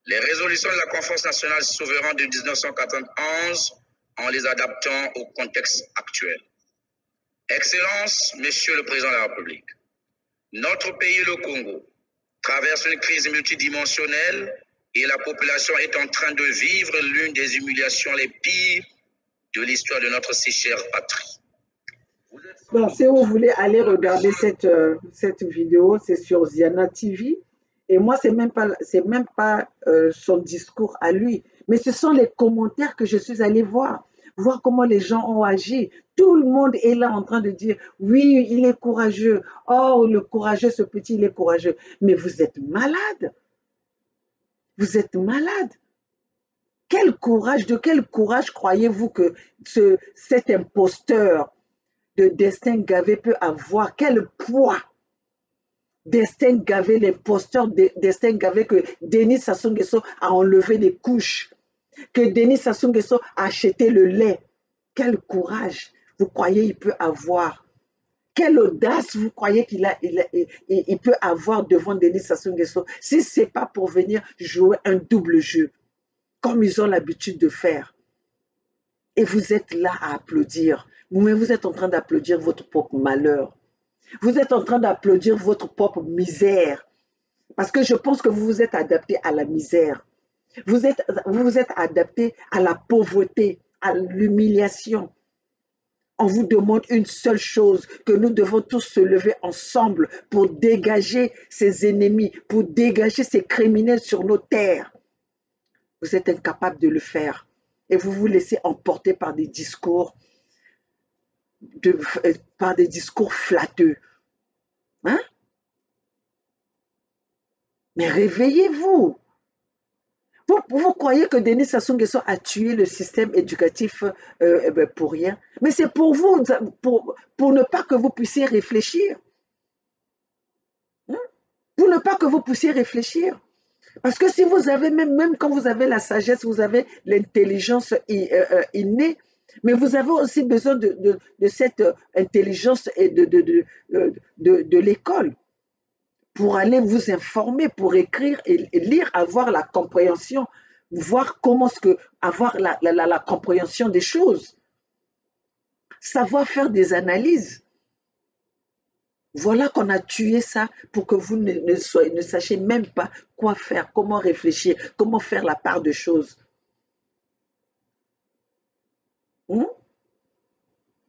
les résolutions de la Conférence nationale souveraine de 1991 en les adaptant au contexte actuel. Excellence, Monsieur le Président de la République, notre pays, le Congo, traverse une crise multidimensionnelle et la population est en train de vivre l'une des humiliations les pires de l'histoire de notre si chère patrie. Bon, si vous voulez aller regarder cette vidéo, c'est sur Ziana TV. Et moi, c'est même pas son discours à lui, mais ce sont les commentaires que je suis allée voir comment les gens ont agi. Tout le monde est là en train de dire, oui, il est courageux. Oh, le courageux, ce petit, il est courageux. Mais vous êtes malade. Vous êtes malade. De quel courage croyez-vous que cet imposteur de Destin Gavé peut avoir? Quel poids? Destin Gavé, l'imposteur Destin Gavé, que Denis Sassou Nguesso a enlevé les couches, que Denis Sassou Nguesso a acheté le lait. Quel courage vous croyez il peut avoir? Quelle audace vous croyez il peut avoir devant Denis Sassou Nguesso si ce n'est pas pour venir jouer un double jeu, comme ils ont l'habitude de faire. Et vous êtes là à applaudir. Mais vous êtes en train d'applaudir votre propre malheur. Vous êtes en train d'applaudir votre propre misère. Parce que je pense que vous vous êtes adapté à la misère. Vous vous êtes adapté à la pauvreté, à l'humiliation. On vous demande une seule chose, que nous devons tous se lever ensemble pour dégager ces ennemis, pour dégager ces criminels sur nos terres. Vous êtes incapable de le faire. Et vous vous laissez emporter par des discours, flatteux. Hein? Mais réveillez-vous. Vous croyez que Denis Sassou Nguesso a tué le système éducatif pour rien? Mais c'est pour vous, pour ne pas que vous puissiez réfléchir. Hein? Pour ne pas que vous puissiez réfléchir. Parce que si vous avez, même quand vous avez la sagesse, vous avez l'intelligence innée, mais vous avez aussi besoin de cette intelligence et de l'école pour aller vous informer, pour écrire et lire, avoir la compréhension, voir comment avoir la compréhension des choses, savoir faire des analyses. Voilà qu'on a tué ça pour que vous ne sachiez même pas quoi faire, comment réfléchir, comment faire la part de choses.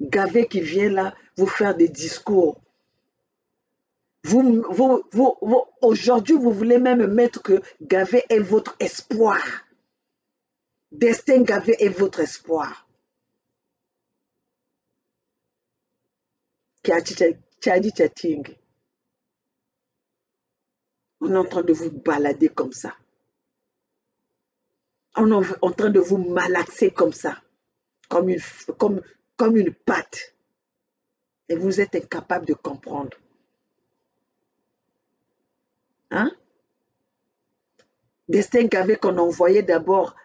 Gavé qui vient là vous faire des discours. Aujourd'hui, vous voulez même mettre que Gavé est votre espoir. Destin Gavé est votre espoir. Tchadi. On est en train de vous balader comme ça. On est en train de vous malaxer comme ça. Comme une pâte. Et vous êtes incapable de comprendre. Hein? Destin Gavé qu'on envoyait d'abord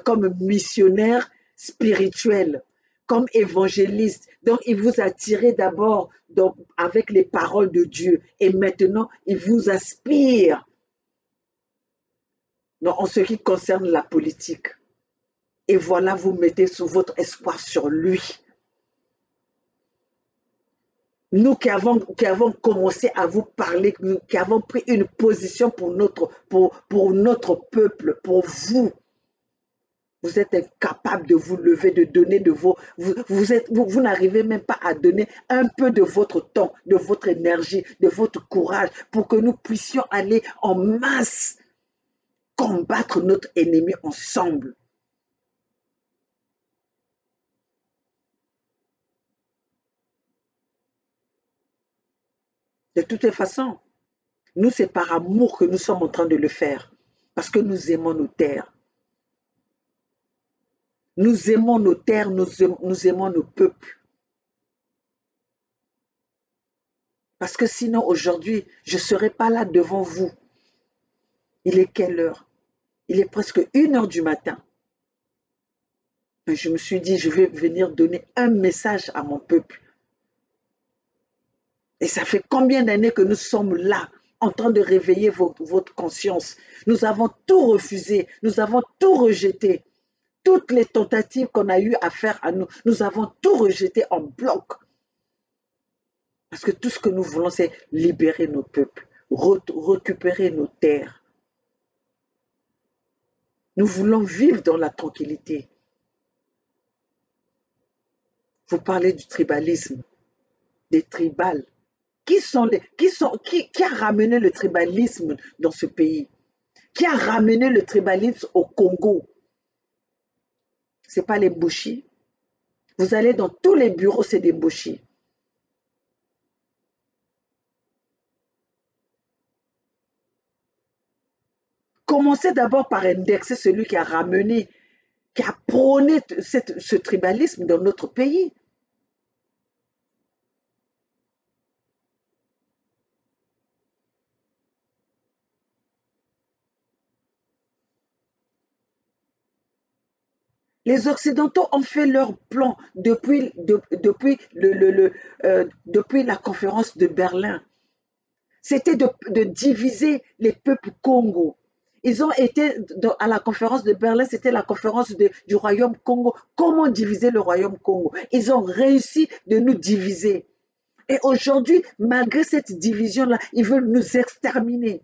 comme missionnaire spirituel, comme évangéliste. Donc, il vous a tiré d'abord avec les paroles de Dieu. Et maintenant, il vous aspire en ce qui concerne la politique. Et voilà, vous mettez votre espoir sur lui. Nous qui avons commencé à vous parler, qui avons pris une position pour notre peuple, pour vous, vous êtes incapable de vous lever, de donner de vos... Vous n'arrivez même pas à donner un peu de votre temps, de votre énergie, de votre courage pour que nous puissions aller en masse combattre notre ennemi ensemble. De toutes les façons, nous, c'est par amour que nous sommes en train de le faire. Parce que nous aimons nos terres. Nous aimons nos terres, nous aimons nos peuples. Parce que sinon, aujourd'hui, je ne serai pas là devant vous. Il est quelle heure? Il est presque 1h du matin. Et je me suis dit, je vais venir donner un message à mon peuple. Et ça fait combien d'années que nous sommes là, en train de réveiller votre conscience? Nous avons tout refusé, nous avons tout rejeté. Toutes les tentatives qu'on a eues à faire à nous, nous avons tout rejeté en bloc. Parce que tout ce que nous voulons, c'est libérer nos peuples, récupérer nos terres. Nous voulons vivre dans la tranquillité. Vous parlez du tribalisme, des tribales. Qui a ramené le tribalisme dans ce pays? Qui a ramené le tribalisme au Congo? Ce n'est pas les Bouchis. Vous allez dans tous les bureaux, c'est des Bouchis. Commencez d'abord par indexer celui qui a ramené, qui a prôné ce tribalisme dans notre pays. Les Occidentaux ont fait leur plan depuis la conférence de Berlin. C'était de diviser les peuples Congo. Ils ont été à la conférence de Berlin, c'était la conférence du royaume Congo. Comment diviser le royaume Congo? Ils ont réussi de nous diviser. Et aujourd'hui, malgré cette division-là, ils veulent nous exterminer.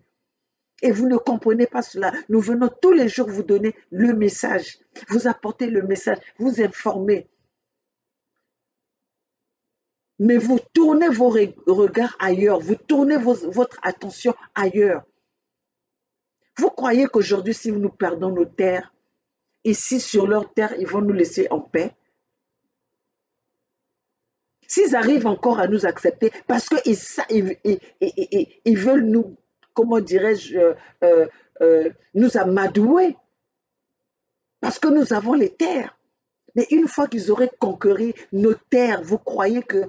Et vous ne comprenez pas cela. Nous venons tous les jours vous donner le message, vous apporter le message, vous informer. Mais vous tournez vos regards ailleurs, vous tournez votre attention ailleurs. Vous croyez qu'aujourd'hui, si nous perdons nos terres, ici sur leur terre, ils vont nous laisser en paix? S'ils arrivent encore à nous accepter, parce qu'ils veulent nous, comment dirais-je, nous amadouer, parce que nous avons les terres. Mais une fois qu'ils auraient conquéri nos terres, vous croyez que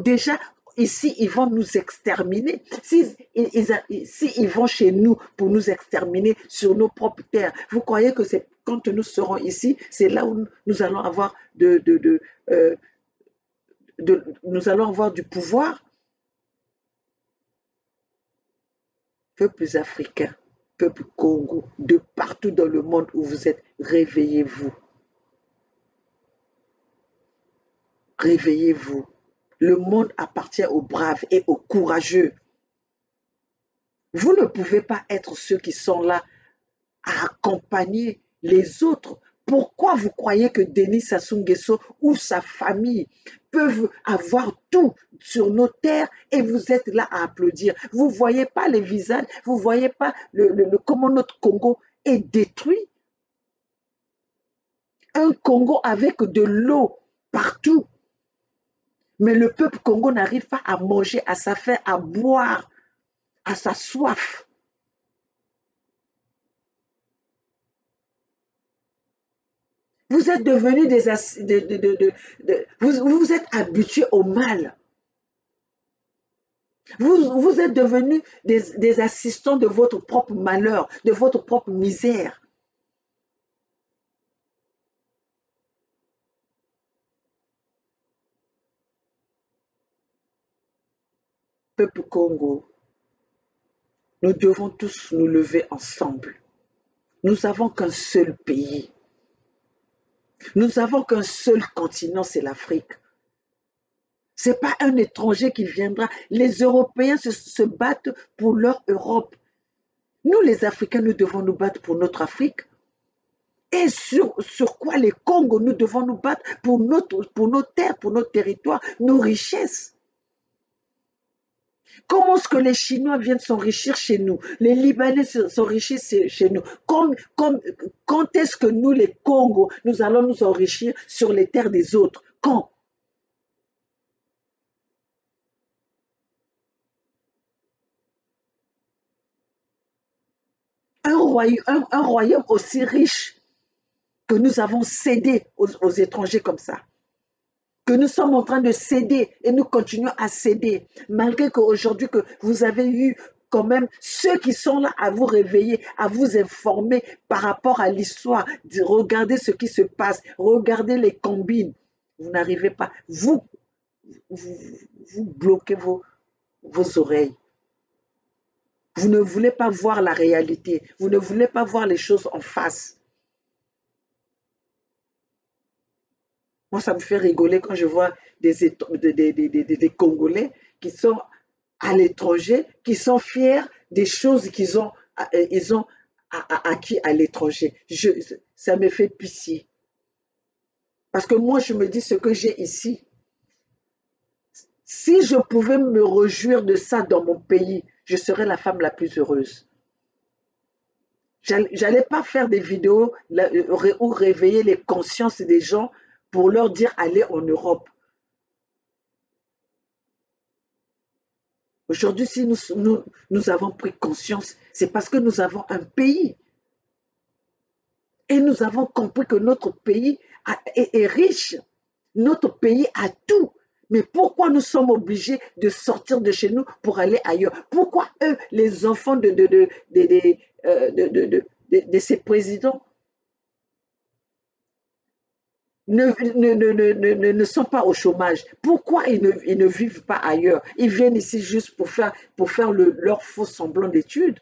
déjà, ici, ils vont nous exterminer. S'ils vont chez nous pour nous exterminer sur nos propres terres, vous croyez que c'est quand nous serons ici, c'est là où nous allons avoir nous allons avoir du pouvoir? Peuples africains, peuple Congo, de partout dans le monde où vous êtes, réveillez-vous. Réveillez-vous. Le monde appartient aux braves et aux courageux. Vous ne pouvez pas être ceux qui sont là à accompagner les autres. Pourquoi vous croyez que Denis Sassou Nguesso ou sa famille peuvent avoir tout sur nos terres et vous êtes là à applaudir? Vous ne voyez pas les visages, vous ne voyez pas comment notre Congo est détruit? Un Congo avec de l'eau partout. Mais le peuple Congo n'arrive pas à manger, à sa faim, à boire, à sa soif. Vous êtes devenus vous êtes habitués au mal. Vous êtes devenus des assistants de votre propre malheur, de votre propre misère. Peuple Congo, nous devons tous nous lever ensemble. Nous n'avons qu'un seul pays. Nous n'avons qu'un seul continent, c'est l'Afrique. Ce n'est pas un étranger qui viendra. Les Européens se battent pour leur Europe. Nous, les Africains, nous devons nous battre pour notre Afrique. Et sur quoi les Congos, nous devons nous battre pour nos terres, pour notre territoire, nos richesses. Comment est-ce que les Chinois viennent s'enrichir chez nous? Les Libanais s'enrichissent chez nous. Quand est-ce que nous, les Congos, nous allons nous enrichir sur les terres des autres? Quand? Un royaume aussi riche que nous avons cédé aux étrangers comme ça, que nous sommes en train de céder et nous continuons à céder, malgré qu'aujourd'hui que vous avez eu quand même ceux qui sont là à vous réveiller, à vous informer par rapport à l'histoire, regardez ce qui se passe, regardez les combines. Vous n'arrivez pas, vous bloquez vos oreilles. Vous ne voulez pas voir la réalité, vous ne voulez pas voir les choses en face. Moi, ça me fait rigoler quand je vois des Congolais qui sont à l'étranger, qui sont fiers des choses qu'ils ont acquis à l'étranger. Ça me fait pitié. Parce que moi, je me dis ce que j'ai ici. Si je pouvais me réjouir de ça dans mon pays, je serais la femme la plus heureuse. J'allais pas faire des vidéos ou réveiller les consciences des gens pour leur dire allez en Europe. Aujourd'hui, si nous avons pris conscience, c'est parce que nous avons un pays. Et nous avons compris que notre pays est riche. Notre pays a tout. Mais pourquoi nous sommes obligés de sortir de chez nous pour aller ailleurs? Pourquoi eux, les enfants de ces présidents, ne sont pas au chômage? Pourquoi ils ne vivent pas ailleurs? Ils viennent ici juste pour faire leur faux semblant d'études.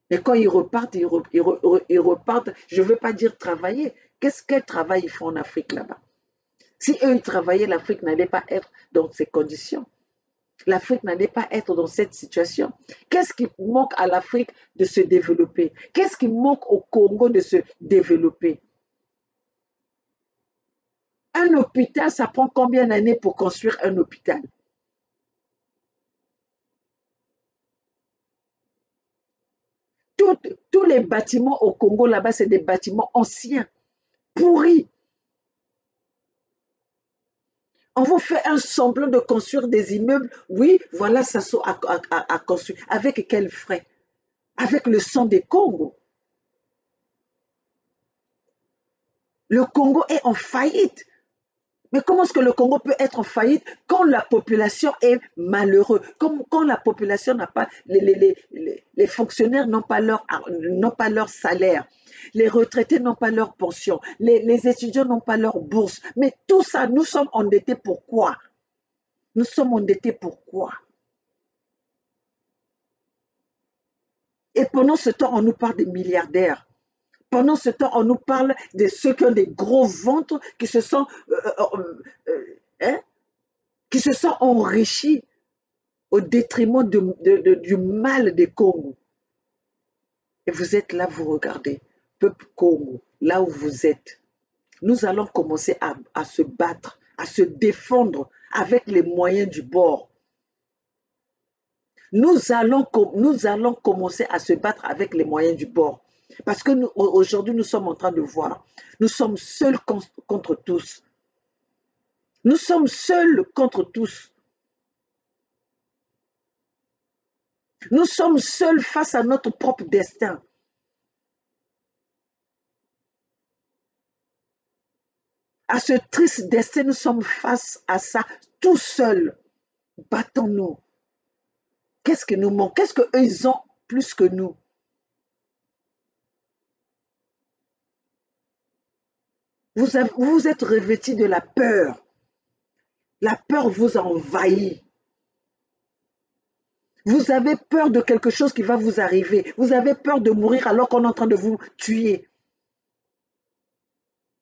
Et quand ils repartent, ils repartent, je ne veux pas dire travailler. Quel travail ils font en Afrique là-bas? Si eux, ils travaillaient, l'Afrique n'allait pas être dans ces conditions. L'Afrique n'allait pas être dans cette situation. Qu'est-ce qui manque à l'Afrique de se développer? Qu'est-ce qui manque au Congo de se développer? Un hôpital, ça prend combien d'années pour construire un hôpital? Tous les bâtiments au Congo là-bas, c'est des bâtiments anciens, pourris. On vous fait un semblant de construire des immeubles. Oui, voilà, ça sont à construire. Avec quels frais? Avec le sang des Congos. Le Congo est en faillite. Mais comment est-ce que le Congo peut être en faillite quand la population est malheureuse, quand la population n'a pas, les fonctionnaires n'ont pas leur salaire, les retraités n'ont pas leur pension, les étudiants n'ont pas leur bourse. Mais tout ça, nous sommes endettés pourquoi? Nous sommes endettés pourquoi? Et pendant ce temps, on nous parle des milliardaires. Pendant ce temps, on nous parle de ceux qui ont des gros ventres, qui se sont enrichis au détriment du mal des Congo. Et vous êtes là, vous regardez, peuple Congo, là où vous êtes. Nous allons commencer à se battre, à se défendre avec les moyens du bord. Nous allons commencer à se battre avec les moyens du bord. Parce que aujourd'hui, nous sommes en train de voir, nous sommes seuls contre tous. Nous sommes seuls contre tous. Nous sommes seuls face à notre propre destin. À ce triste destin, nous sommes face à ça tout seuls. Battons-nous. Qu'est-ce qui nous manque? Qu'est-ce qu'eux, ils ont plus que nous? Vous vous êtes revêtis de la peur. La peur vous a envahi. Vous avez peur de quelque chose qui va vous arriver. Vous avez peur de mourir alors qu'on est en train de vous tuer.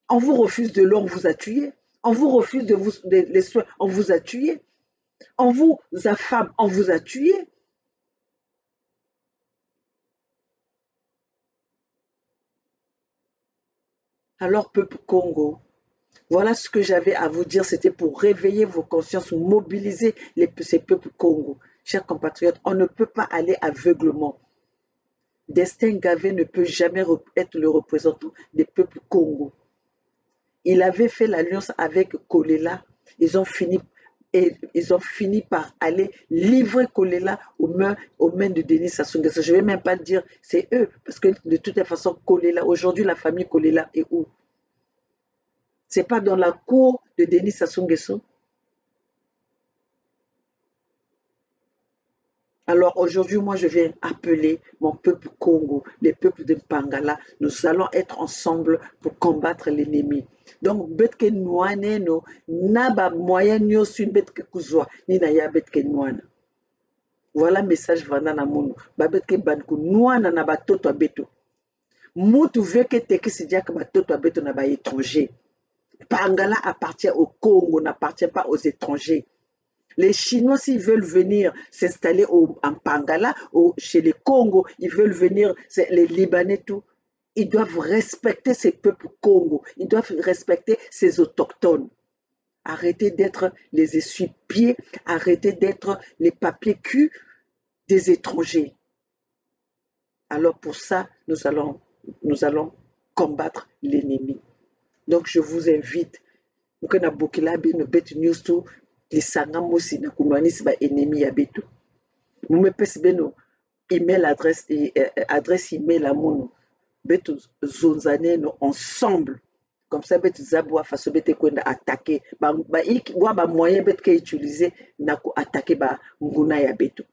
On vous refuse de l'eau, on vous a tué. On vous refuse les soins, on vous a tué. On vous affame, on vous a tué. Alors, peuple Congo, voilà ce que j'avais à vous dire. C'était pour réveiller vos consciences, mobiliser ces peuples Congo. Chers compatriotes, on ne peut pas aller aveuglement. Destin Gavé ne peut jamais être le représentant des peuples Congo. Il avait fait l'alliance avec Kolela. Ils ont fini par aller livrer Kolela aux mains de Denis Sassou Nguesso. Je ne vais même pas dire c'est eux, parce que de toute façon, Kolela, aujourd'hui, la famille Kolela est où? Ce n'est pas dans la cour de Denis Sassou Nguesso. Alors aujourd'hui, moi, je viens appeler mon peuple Congo, les peuples de Pangala. Nous allons être ensemble pour combattre l'ennemi. Donc, betke nouane no naba moyen nyosu betke kuzwa ni na ya betke nouana. Voilà le message vanda na munu. Ba betke banku nouana na ba toto beto. Mutu veke teki sidiaka ba toto beto na ba étranger. Pangala appartient au Congo, n'appartient pas aux étrangers. Les Chinois, s'ils veulent venir s'installer en Pangala, chez les Congo, ils veulent venir, les Libanais, tout, ils doivent respecter ces peuples Congo, ils doivent respecter ces autochtones. Arrêtez d'être les essuie-pieds, arrêtez d'être les papiers culs des étrangers. Alors pour ça, nous allons combattre l'ennemi. Donc je vous invite, nous avons beaucoup de news tout. Lisanga mosi na kunwanisi ba ennemi ya betu. Mume pesi beno email adresse email à mono. Betu zonzane no ensemble. Comme ça betu zabwa faso bete kwenda attaquer ba moyen betu ke utiliser na ko attaquer ba nguna ya betu.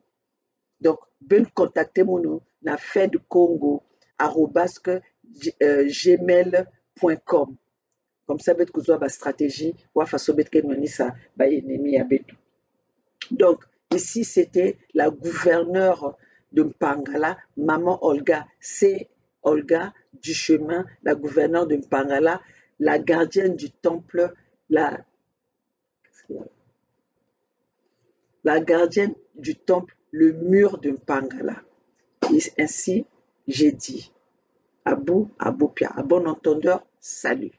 Donc ben contacter mono na fedcongo@gmail.com. Comme ça, bet kuzwa ba stratégie, wa faso bet kenonisa ba ennemi ya betu. Donc, ici, c'était la gouverneure de Mpangala, Maman Olga. C'est Olga du chemin, la gouverneure de Mpangala, la gardienne du temple, la gardienne du temple, le mur de Mpangala. Et ainsi, j'ai dit, à bon entendeur, salut.